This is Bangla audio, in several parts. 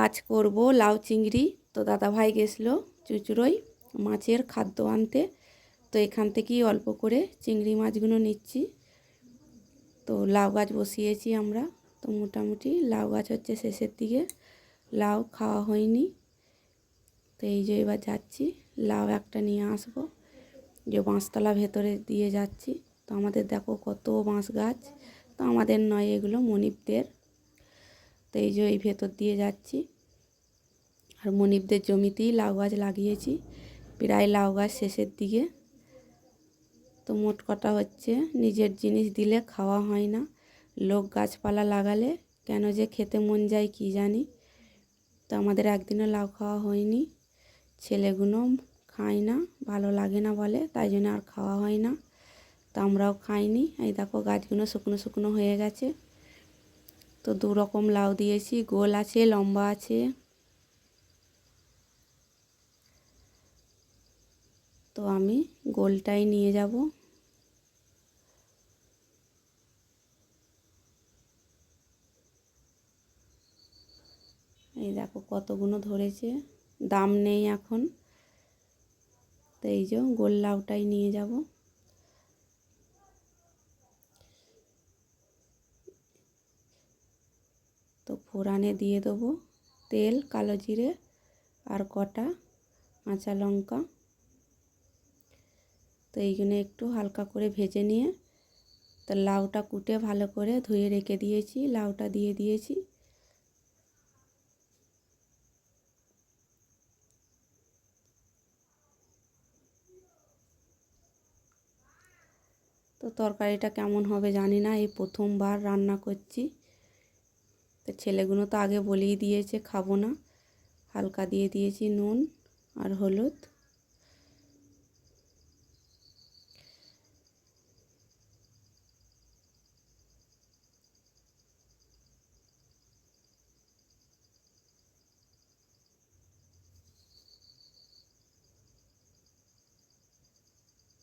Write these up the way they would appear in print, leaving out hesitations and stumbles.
আজ করব লাউ চিংড়ি। তো দাদাভাই গেছিলো চুঁচুড়োয় মাছের খাদ্য আনতে, তো এখান থেকেই অল্প করে চিংড়ি মাছগুলো নিচ্ছি। তো লাউ গাছ বসিয়েছি আমরা, তো মোটামুটি লাউ গাছ হচ্ছে শেষের দিকে, লাউ খাওয়া হয়নি। তো এই যে এবার যাচ্ছি লাউ একটা নিয়ে আসবো, যে বাঁশতলা ভেতরে দিয়ে যাচ্ছি। তো আমাদের দেখো কত বাঁশ গাছ, তো আমাদের নয়, এগুলো মনিবদের। তো এই যে এই ভেতর দিয়ে যাচ্ছি, আর মনিবদের জমিতেই লাউ গাছ লাগিয়েছি, প্রায় লাউ গাছ শেষের দিকে। তো মোট কথা হচ্ছে নিজের জিনিস দিলে খাওয়া হয় না, লোক গাছপালা লাগালে কেন যে খেতে মন যায় কি জানি। তো আমাদের একদিনও লাউ খাওয়া হয়নি, ছেলেগুলো খায় না, ভালো লাগে না বলে, তাই জন্য আর খাওয়া হয় না। তো আমরাও খাইনি। এই দেখো গাছগুলো শুকনো শুকনো হয়ে গেছে। তো দু রকম লাউ দিয়েছি, গোল আছে লম্বা আছে। তো আমি গোলটাই নিয়ে যাব। এই দেখো কতগুলো ধরেছে, দাম নেই এখন। তো এই যে গোল লাউটাই নিয়ে যাব। তো ফোড়নে দিয়ে দেবো তেল, কালো জিরে আর কটা কাঁচা লঙ্কা। তো এইগুলো একটু হালকা করে ভেজে নিয়ে, তো লাউটা কুটে ভালো করে ধুয়ে রেখে দিয়েছি, লাউটা দিয়ে দিয়েছি। তো তরকারিটা কেমন হবে জানি না, এই প্রথমবার রান্না করছি। তো ছেলেগুলো তো আগে বলেই দিয়েছে খাবো না, হালকা দিয়ে দিয়েছি নুন আর হলুদ।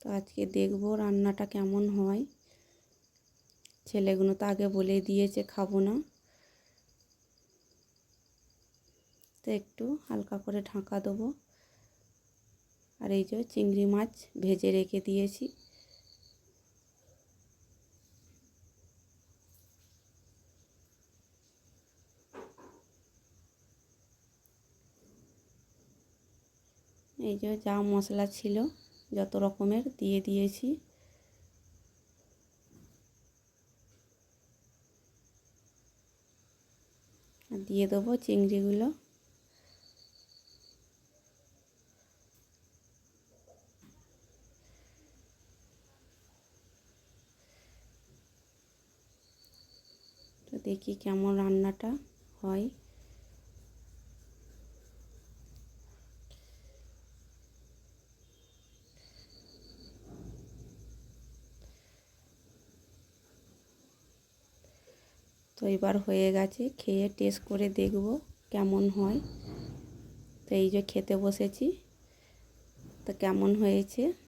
তো আজকে দেখবো রান্নাটা কেমন হয়, ছেলেগুলো তো আগে বলেই দিয়েছে খাবো না। তো একটু হালকা করে ঢাকা দেবো। আর এই যে চিংড়ি মাছ ভেজে রেখে দিয়েছি, এই যে যা মশলা ছিল যত রকমের দিয়ে দিয়েছি। আর দিয়ে দেবো চিংড়িগুলো। তো দেখি কেমন রান্নাটা হয়। তো এবার হয়ে গেছে, খেয়ে টেস্ট করে দেখব কেমন হয়। তো এই যে খেতে বসেছি, তো কেমন হয়েছে